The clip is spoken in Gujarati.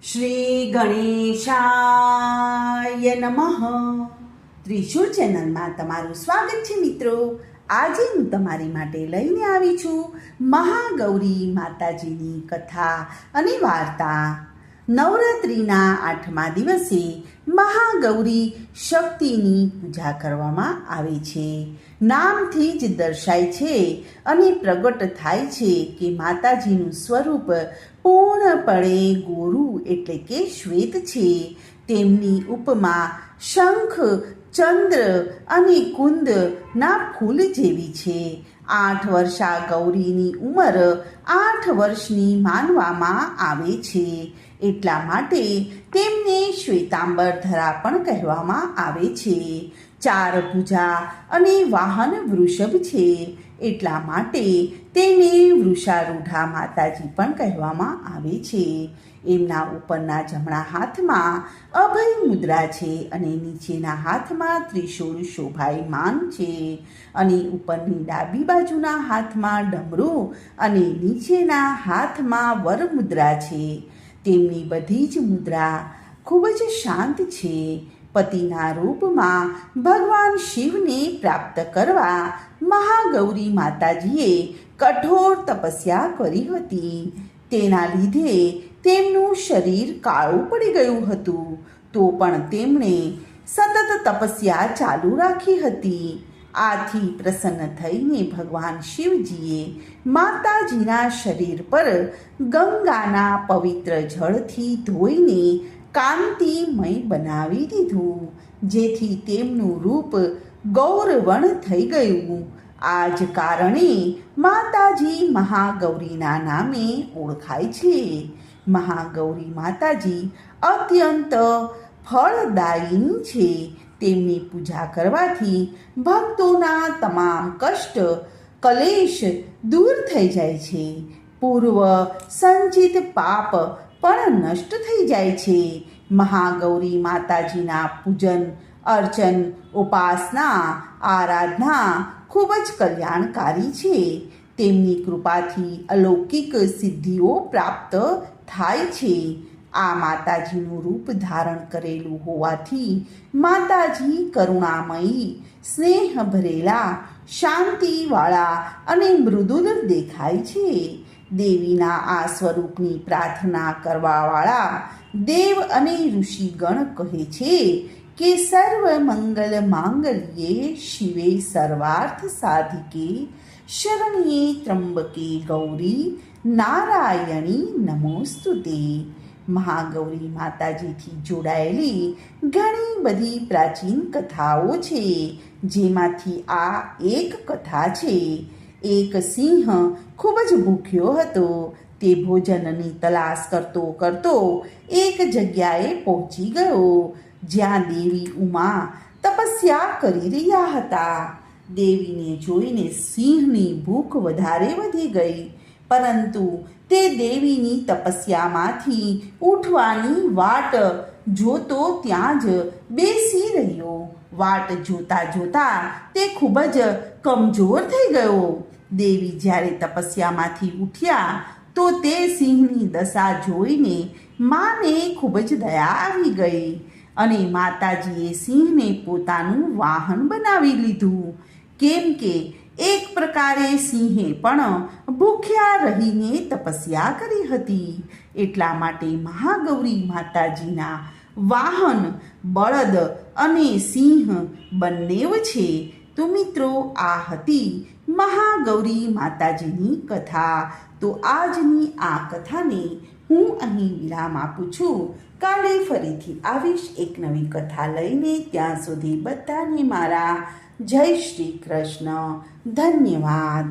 શ્રી ગણેશાય નમઃ. ત્રિશુળ ચેનલમાં તમારું સ્વાગત છે મિત્રો. આજે હું તમારી માટે લઈને આવી છું મહાગૌરી માતાજીની કથા અને વાર્તા. નવરાત્રિના 8મા દિવસે મહાગૌરી શક્તિની પૂજા કરવામાં આવે છે. નામથી જ દર્શાય છે અને પ્રગટ થાય છે કે માતાજીનું સ્વરૂપ પૂર્ણપણે ગોરું એટલે કે શ્વેત છે. તેમની ઉપમા શંખ, ચંદ્ર અને કુંદના ફૂલ જેવી છે. 8 વર્ષા ગૌરીની ઉંમર 8 વર્ષની માનવામાં આવે છે. એટલા માટે તેમને શ્વેતાંબરધરા પણ કહેવામાં આવે છે. 4 ભુજા અને વાહન વૃષભ છે. એટલા માટે તેને વૃષારૂઢા માતાજી પણ કહેવામાં આવે છે. એમના ઉપરના જમણા હાથમાં અભય મુદ્રા છે અને નીચેના હાથમાં ત્રિશૂળ શોભાયમાન છે અને ઉપરની ડાબી બાજુના હાથમાં ડમરું અને નીચેના હાથમાં વરમુદ્રા છે. તેમની બધી જ મુદ્રા ખૂબ જ શાંત છે. પતિના રૂપમાં ભગવાન શિવને પ્રાપ્ત કરવા મહાગૌરી માતાજીએ કઠોર તપસ્યા કરી હતી. તેના લીધે તેમનું શરીર કાળું પડી ગયું હતું. તો પણ તેમણે સતત તપસ્યા ચાલુ રાખી હતી. આથી પ્રસન્ન થઈને ભગવાન શિવજીએ માતાજીના શરીર પર ગંગાના પવિત્ર જળથી ધોઈને કાંતિમય બનાવી દીધું, જેથી તેમનું રૂપ ગૌરવણ થઈ ગયું. આ જ કારણે માતાજી મહાગૌરીના નામે ઓળખાય છે. મહાગૌરી માતાજી અત્યંત ફળદાયિની છે. તેમની પૂજા કરવાથી ભક્તોના તમામ કષ્ટ કલેશ દૂર થઈ જાય છે. પૂર્વ સંચિત પાપ પણ નષ્ટ થઈ જાય છે. મહાગૌરી માતાજીના પૂજન, અર્ચન, ઉપાસના, આરાધના ખૂબ જ કલ્યાણકારી છે. તેમની કૃપાથી અલૌકિક સિદ્ધિઓ પ્રાપ્ત થાય છે. આ માતાજીનું રૂપ ધારણ કરેલું હોવાથી માતાજી કરુણામયી, સ્નેહ ભરેલા, શાંતિવાળા અને મૃદુલ દેખાય છે. દેવીના આ સ્વરૂપની પ્રાર્થના કરવાવાળા દેવ અને ઋષિગણ કહે છે કે સર્વ મંગલ માંગલ્યે શિવે સર્વાર્થ સાધિકે શરણ્યે ત્રંબકે ગૌરી નારાયણી નમોસ્તુતે. મહાગૌરી માતાજીથી જોડાયેલી ઘણી બધી પ્રાચીન કથાઓ છે, જેમાંથી આ એક કથા છે. એક સિંહ ખૂબ જ ભૂખ્યો હતો. તે ભોજનની તલાશ કરતો કરતો એક જગ્યાએ પહોંચી ગયો જ્યાં દેવી ઉમા તપસ્યા કરી રહ્યા હતા. દેવીને જોઈને સિંહની ભૂખ વધારે વધી ગઈ, પરંતુ તે દેવીની તપસ્યામાંથી ઉઠવાની વાટ જોતો ત્યાં જ બેસી રહ્યો. વાટ જોતા જોતા તે ખૂબ જ કમજોર થઈ ગયો. દેવી જ્યારે તપસ્યામાંથી ઉઠ્યા તો તે સિંહની દશા જોઈને માને ખૂબ જ દયા આવી ગઈ અને માતાજીએ સિંહને પોતાનું વાહન બનાવી લીધું. કેમ કે એક પ્રકારે સિંહે પણ ભૂખ્યા રહીને તપસ્યા કરી હતી. એટલા માટે મહાગૌરી માતાજીના વાહન બળદ અને સિંહ બંનેવ છે. તો મિત્રો, આ હતી મહાગૌરી માતાજીની કથા. તો આજની આ કથાને હું અહીં વિરામ આપું છું. કાલે ફરીથી આવીશ એક નવી કથા લઈને. ત્યાં સુધી બધાને મારા જય શ્રી કૃષ્ણ. ધન્યવાદ.